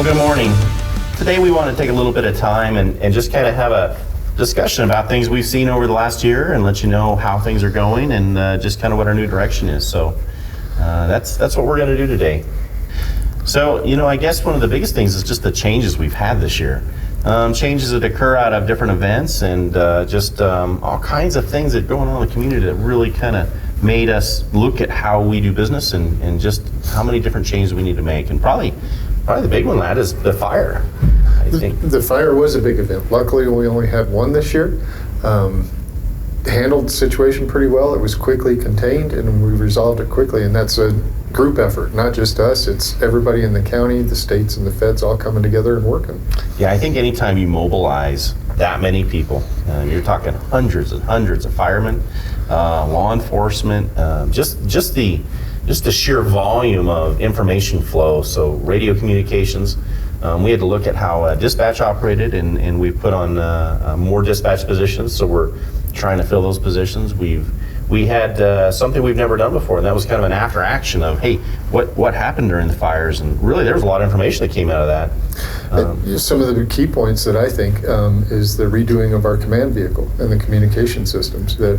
Well, good morning. Today we want to take a little bit of time and just kind of have a discussion about things we've seen over the last year and let you know how things are going and just kind of what our new direction is. So that's what we're going to do today. So, I guess one of the biggest things is just the changes we've had this year. Changes that occur out of different events and just all kinds of things that are going on in the community that really kind of made us look at how we do business and just how many different changes we need to make. And probably the big one, lad, is the fire. I think the fire was a big event. Luckily, we only had one this year. Handled the situation pretty well. It was quickly contained, and we resolved it quickly. And that's a group effort, not just us. It's everybody in the county, the states, and the feds all coming together and working. Yeah, I think anytime you mobilize that many people, you're talking hundreds and hundreds of firemen, law enforcement, just the sheer volume of information flow. So radio communications, we had to look at how dispatch operated, and we put on more dispatch positions. So we're trying to fill those positions. We had something we've never done before, and that was kind of an after action of, hey, what happened during the fires? And really, there was a lot of information that came out of that. Some of the key points that I think is the redoing of our command vehicle and the communication systems. That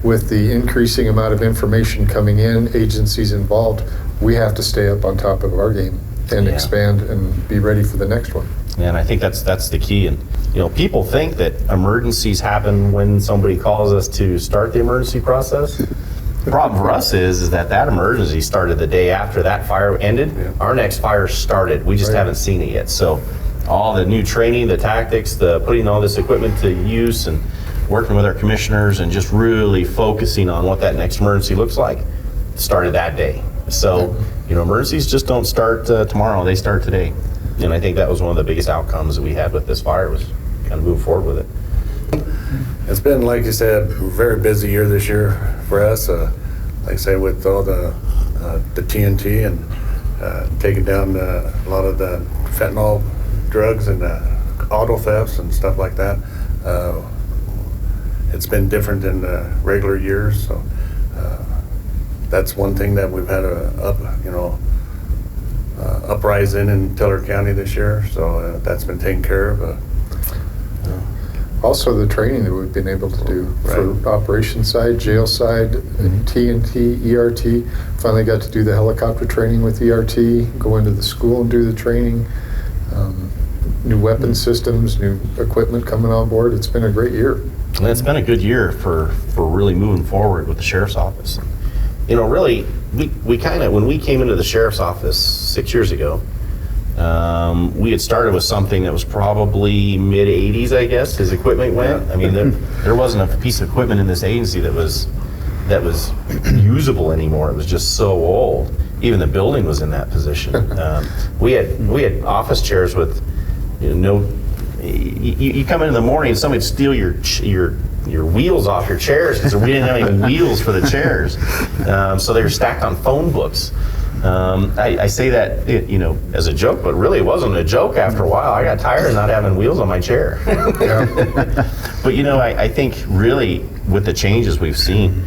with the increasing amount of information coming in, agencies involved, we have to stay up on top of our game and expand and be ready for the next one. And I think that's the key. And people think that emergencies happen when somebody calls us to start the emergency process. The problem for us is that emergency started the day after that fire ended. Yeah. Our next fire started. We just haven't seen it yet. So all the new training, the tactics, the putting all this equipment to use and working with our commissioners and just really focusing on what that next emergency looks like started that day. So, emergencies just don't start tomorrow. They start today. And I think that was one of the biggest outcomes that we had with this fire was kind of move forward with it. It's been, like you said, a very busy year this year for us. Like I say, with all the TNT and taking down a lot of the fentanyl drugs and auto thefts and stuff like that. It's been different than regular years. So that's one thing that we've had uprising in Teller County this year. So that's been taken care of. Also, the training that we've been able to do for operations side, jail side, TNT, ERT. Finally got to do the helicopter training with ERT, go into the school and do the training. New weapon systems, new equipment coming on board. It's been a great year. And it's been a good year for really moving forward with the sheriff's office. Really, we kind of, when we came into the sheriff's office 6 years ago, we had started with something that was probably mid-'80s, I guess, as equipment went. I mean, there wasn't a piece of equipment in this agency that was usable anymore. It was just so old. Even the building was in that position. We had office chairs with, you come in the morning and somebody'd steal your wheels off your chairs because we didn't have any wheels for the chairs. So they were stacked on phone books. I say that, as a joke, but really it wasn't a joke after a while. I got tired of not having wheels on my chair. But, I think really with the changes we've seen,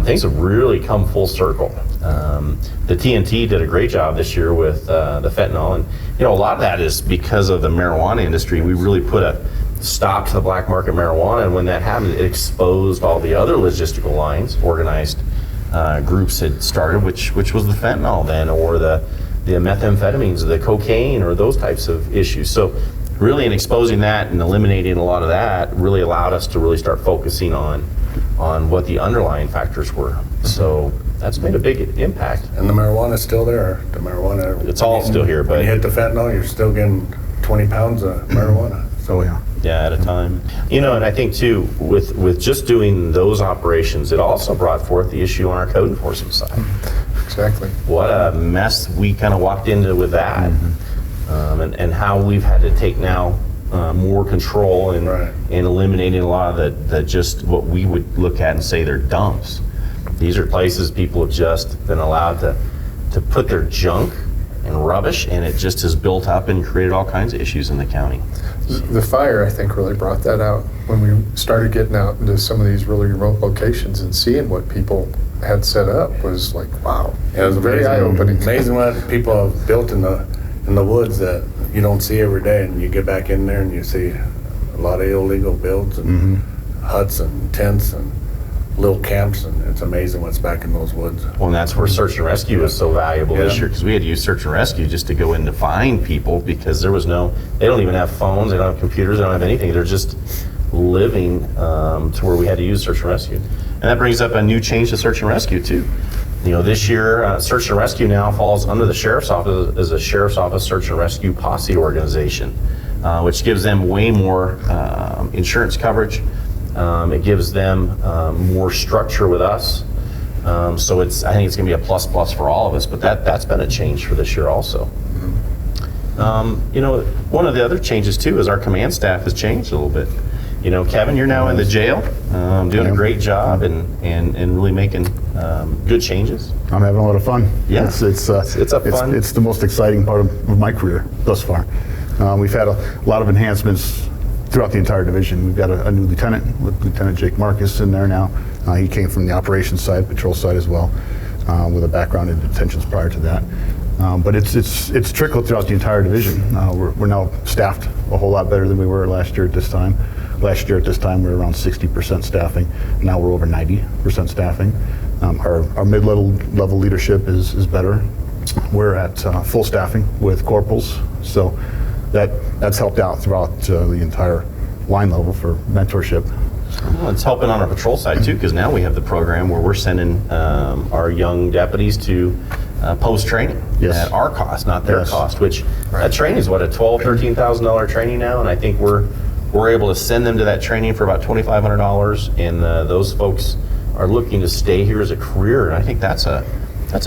things have really come full circle. The TNT did a great job this year with the fentanyl. And, a lot of that is because of the marijuana industry. We really put a stop to the black market marijuana. And when that happened, it exposed all the other logistical lines, organized groups had started, which was the fentanyl then, or the methamphetamines, or the cocaine, or those types of issues. So really in exposing that and eliminating a lot of that really allowed us to really start focusing on what the underlying factors were. So that's made a big impact. And the marijuana's still there. The marijuana, it's all still here, but when you hit the fentanyl, you're still getting 20 pounds of marijuana. So yeah, at a time. And I think too, with just doing those operations, it also brought forth the issue on our code enforcement side. Exactly. What a mess we kind of walked into with that, and how we've had to take now more control and eliminating a lot of the just what we would look at and say they're dumps. These are places people have just been allowed to put their junk and rubbish, and it just has built up and created all kinds of issues in the county. The fire, I think, really brought that out when we started getting out into some of these really remote locations and seeing what people had set up was like, wow. Yeah, it was very eye-opening. Amazing what people have built in in the woods that you don't see every day, and you get back in there and you see a lot of illegal builds and huts and tents and little camps, and it's amazing what's back in those woods. Well, and that's where search and rescue is so valuable this year, because we had to use search and rescue just to go in to find people, because there was they don't even have phones, they don't have computers, they don't have anything. They're just living to where we had to use search and rescue. And that brings up a new change to search and rescue too. This year, search and rescue now falls under the sheriff's office as a sheriff's office search and rescue posse organization, which gives them way more insurance coverage. It gives them more structure with us. So I think it's going to be a plus for all of us, but that's been a change for this year also. One of the other changes too is our command staff has changed a little bit. Kevin, you're now in the jail, doing a great job and really making good changes. I'm having a lot of fun. Yeah, it's fun. It's the most exciting part of my career thus far. We've had a lot of enhancements throughout the entire division. We've got a new lieutenant, with Lieutenant Jake Marcus in there now. He came from the operations side, patrol side as well, with a background in detentions prior to that. But it's trickled throughout the entire division. We're now staffed a whole lot better than we were last year at this time. Last year at this time we were around 60% staffing. Now we're over 90% staffing. Our mid-level leadership is better. We're at full staffing with corporals, so that's helped out throughout the entire line level for mentorship. Well, it's helping on our patrol side too, because now we have the program where we're sending our young deputies to post training at our cost, not their cost. Which that training is what, a $12,000-$13,000 training now, and I think we're able to send them to that training for about $2,500, and those folks are looking to stay here as a career. And I think that's a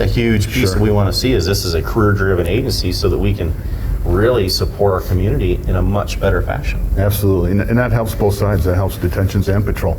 huge piece that we want to see, is this is a career-driven agency, so that we can really support our community in a much better fashion. Absolutely, and that helps both sides. That helps detentions and patrol.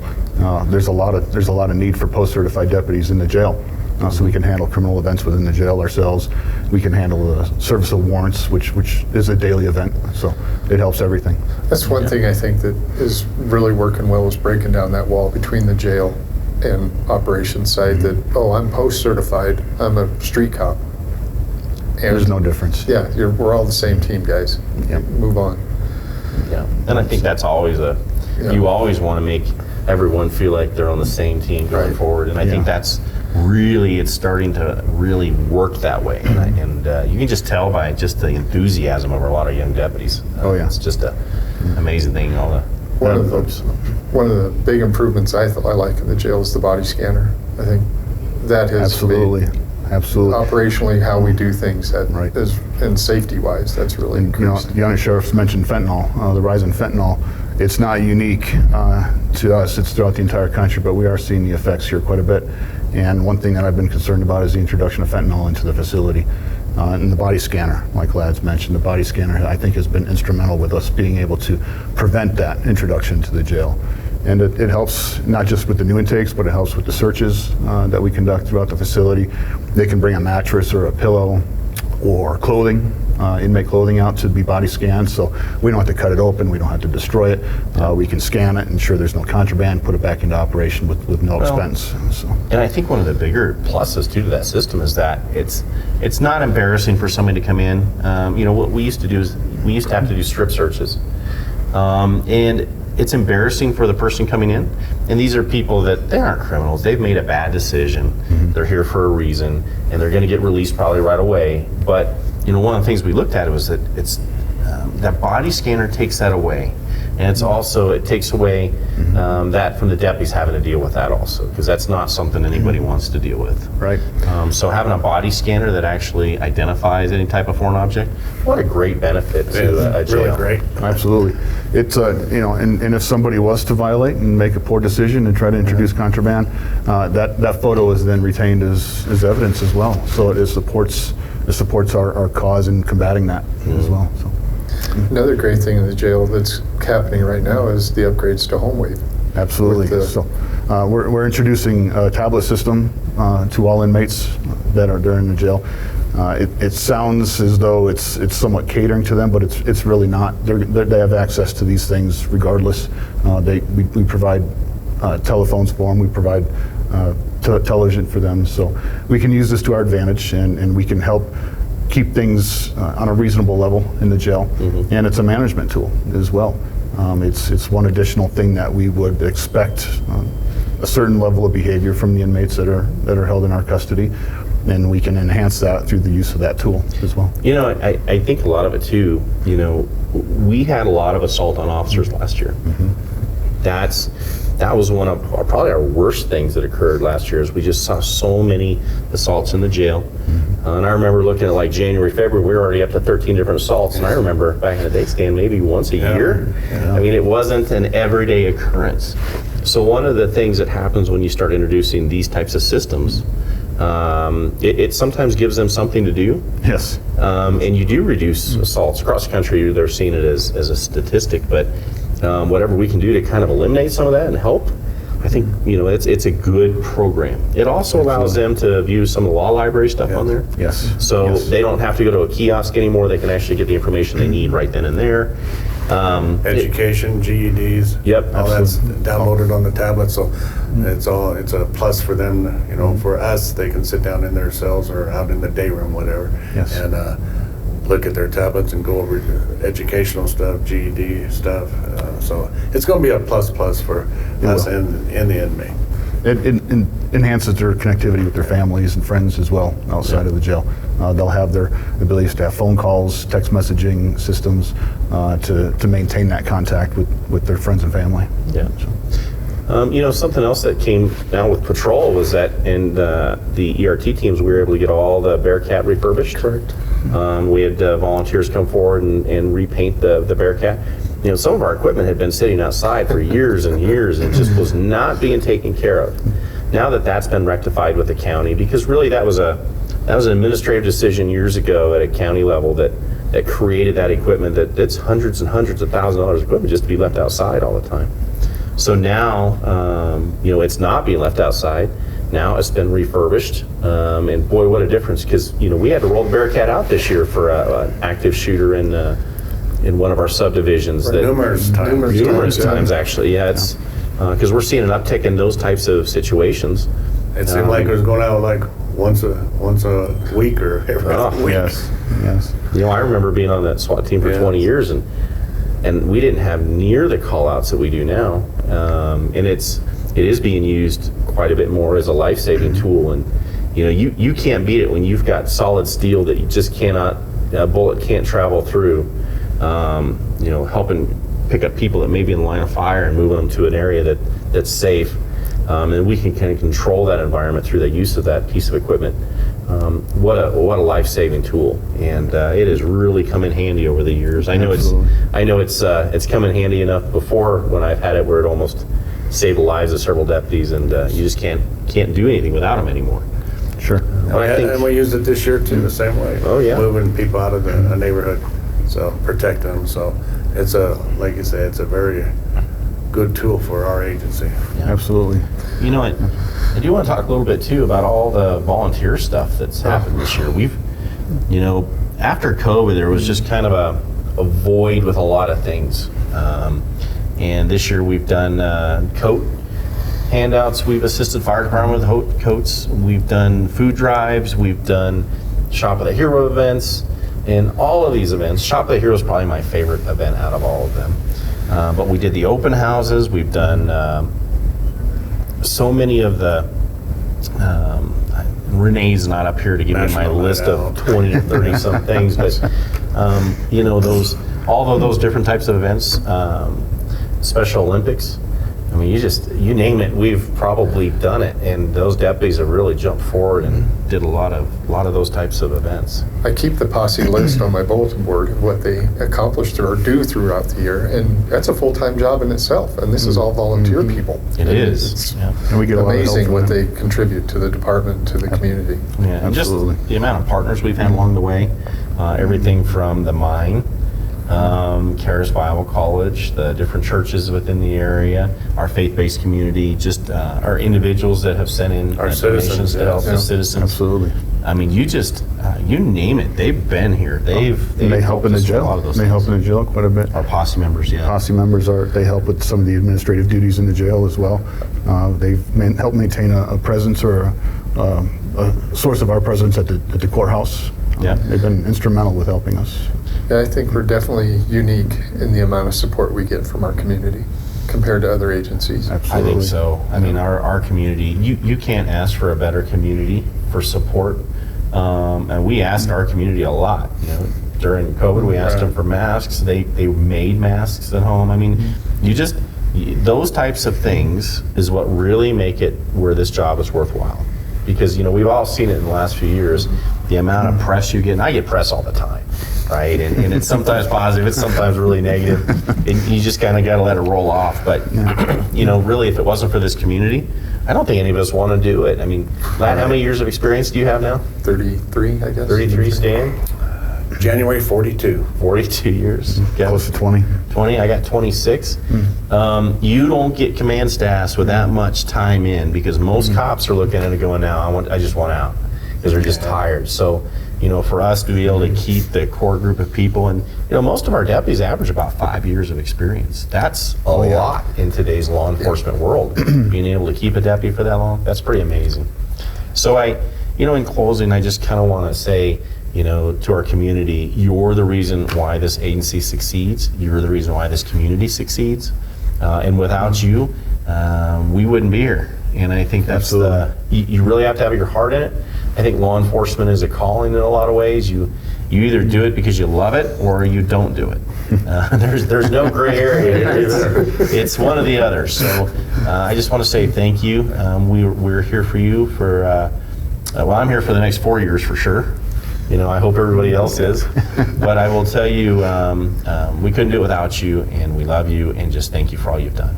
There's a lot of need for post-certified deputies in the jail, so we can handle criminal events within the jail ourselves. We can handle the service of warrants, which is a daily event. So it helps everything. That's one thing I think that is really working well, is breaking down that wall between the jail and operations side. That I'm post-certified, I'm a street cop. And there's no difference. Yeah, we're all the same team, guys. Move on. Yeah, and I think that's always you always want to make everyone feel like they're on the same team going forward, and I think that's really, it's starting to really work that way, and you can just tell by just the enthusiasm of a lot of young deputies. It's just an amazing thing. One of the big improvements I like in the jail is the body scanner. I think that has absolutely. Operationally, how we do things, and safety-wise, that's really increased. The Undersheriff's mentioned fentanyl, the rise in fentanyl. It's not unique to us, it's throughout the entire country, but we are seeing the effects here quite a bit. And one thing that I've been concerned about is the introduction of fentanyl into the facility. And the body scanner, like Lads mentioned, the body scanner I think has been instrumental with us being able to prevent that introduction to the jail. And it helps not just with the new intakes, but it helps with the searches that we conduct throughout the facility. They can bring a mattress or a pillow or clothing, inmate clothing out to be body scanned, so we don't have to cut it open, we don't have to destroy it. We can scan it, ensure there's no contraband, put it back into operation with no expense. So. And I think one of the bigger pluses too to that system is that it's not embarrassing for somebody to come in. What we used to do is we used to have to do strip searches. And it's embarrassing for the person coming in, and these are people that they aren't criminals. They've made a bad decision. They're here for a reason, and they're going to get released probably right away. But one of the things we looked at was that that body scanner takes that away, and it takes away that from the deputies having to deal with that also, because that's not something anybody wants to deal with. Right. So having a body scanner that actually identifies any type of foreign object, what a great benefit to a jail. Really great. Absolutely. It's and if somebody was to violate and make a poor decision and try to introduce contraband, that photo is then retained as evidence as well. So it supports our cause in combating that as well. So. Another great thing in the jail that's happening right now is the upgrades to home wave. Absolutely. So we're introducing a tablet system to all inmates that are during the jail. It sounds as though it's somewhat catering to them, but it's really not. They have access to these things regardless. We provide telephones for them. We provide television for them, so we can use this to our advantage, and we can help keep things on a reasonable level in the jail, and it's a management tool as well. It's one additional thing that we would expect a certain level of behavior from the inmates that are held in our custody, and we can enhance that through the use of that tool as well. You know, I think a lot of it too, you know, we had a lot of assault on officers last year. That was one of probably our worst things that occurred last year, is we just saw so many assaults in the jail. And I remember looking at like January, February, we were already up to 13 different assaults. And I remember back in the day, Stan, maybe once a year. I mean, it wasn't an everyday occurrence. So one of the things that happens when you start introducing these types of systems, it sometimes gives them something to do. Yes. And you do reduce assaults across the country. They're seeing it as a statistic, but whatever we can do to kind of eliminate some of that and help, I think, you know, it's a good program. It also allows them to view some of the law library stuff on there. Yes. So Yes. they don't have to go to a kiosk anymore. They can actually get the information they need right then and there. Education, GEDs. Yep, all that's absolutely. downloaded on the tablet, so it's a plus for them. You know, for us, they can sit down in their cells or out in the day room, whatever, Yes. and look at their tablets and go over educational stuff, GED stuff. So it's going to be a plus for us will. and the inmate. It enhances their connectivity with their families and friends as well outside of the jail. They'll have their abilities to have phone calls, text messaging systems to maintain that contact with their friends and family. Yeah. You know, something else that came down with patrol was that in the ERT teams, we were able to get all the Bearcat refurbished. Correct. We had volunteers come forward and repaint the Bearcat. You know, some of our equipment had been sitting outside for years and years and just was not being taken care of. Now that that's been rectified with the county, because really that was an administrative decision years ago at a county level that created that equipment that's hundreds and hundreds of thousands of dollars of equipment just to be left outside all the time. So now, you know, it's not being left outside. Now it's been refurbished, and boy, what a difference! Because you know we had to roll the Bearcat out this year for an active shooter in one of our subdivisions. That Numerous times. Numerous yeah. times, actually. Yeah, it's because we're seeing an uptick in those types of situations. It seemed like it was going out like once a week or every week. Yes. Yes. You know, I remember being on that SWAT team for Yeah. 20 years, and we didn't have near the call-outs that we do now. And it is being used quite a bit more as a life-saving tool. And you know, you can't beat it when you've got solid steel that you just cannot, a bullet can't travel through. You know, helping pick up people that may be in the line of fire and moving them to an area that's safe. And we can kind of control that environment through the use of that piece of equipment. What a life-saving tool, and it has really come in handy over the years. I know it's come in handy enough before when I've had it where it almost saved the lives of several deputies, and you just can't do anything without them anymore. Sure. But I think And we used it this year too, the same way. Oh, yeah. Moving people out of the neighborhood, so protect them. So it's like you say, it's a very good tool for our agency. Absolutely. you know, I do want to talk a little bit too about all the volunteer stuff that's happened this year. We've, you know, after COVID, there was just kind of a void with a lot of things. And this year we've done coat handouts. We've assisted fire department with coats. We've done food drives. We've done Shop of the Hero events. And all of these events, Shop of the Hero is probably my favorite event out of all of them. But we did the open houses. We've done so many of the, Renee's not up here to give me my National list Night of Out. 20 or 30 some things, but you know, all of those different types of events, Special Olympics, I mean, you name it, we've probably done it, and those deputies have really jumped forward and did a lot of those types of events. I keep the posse list on my bulletin board of what they accomplished or do throughout the year, and that's a full-time job in itself, and this is all volunteer people. It is. It's Yeah. And we get a lot of help amazing from what them. they contribute to the department, to the community. Yeah, and just Absolutely. the amount of partners we've had along the way, everything from the mine, Charis Bible College, the different churches within the area, our faith-based community, just our individuals that have sent in Our donations citizens, to help yeah. the citizens. Absolutely. I mean, you name it, they've been here. They've And they help in the helped us with jail. a lot of those They help in things. the jail quite a bit. Our posse members, yeah. Posse members they help with some of the administrative duties in the jail as well. They've helped maintain a presence or a source of our presence at the courthouse Yeah. They've been instrumental with helping us. Yeah, I think we're definitely unique in the amount of support we get from our community compared to other agencies. Absolutely. I think so. I mean, our community, you can't ask for a better community for support. And we asked our community a lot. You know, during COVID, we asked them for masks. They made masks at home. I mean, those types of things is what really make it where this job is worthwhile. Because, you know, we've all seen it in the last few years, the amount of press you get, and I get press all the time, right? And it's sometimes positive, it's sometimes really negative, and you just kind of got to let it roll off. But, you know, really, if it wasn't for this community, I don't think any of us want to do it. I mean, Matt, how many years of experience do you have now? 33, I guess. 33, Stan? January 42. 42 years. Close to 20. 20, I got 26. You don't get command staffs with that much time in, because most cops are looking at it going, now I just want out, because they're just tired. So, you know, for us to be able to keep the core group of people, and, you know, most of our deputies average about 5 years of experience. That's a lot in today's law enforcement world. Being able to keep a deputy for that long, that's pretty amazing. So in closing, I just kind of want to say, you know, to our community, you're the reason why this agency succeeds. You're the reason why this community succeeds. And without you, we wouldn't be here. And I think that's you really have to have your heart in it. I think law enforcement is a calling in a lot of ways. You either do it because you love it or you don't do it. There's no gray area. It's one or the other. So I just want to say thank you. We're here for you for, well, I'm here for the next 4 years for sure. You know, I hope everybody else is. But I will tell you, we couldn't do it without you, and we love you, and just thank you for all you've done.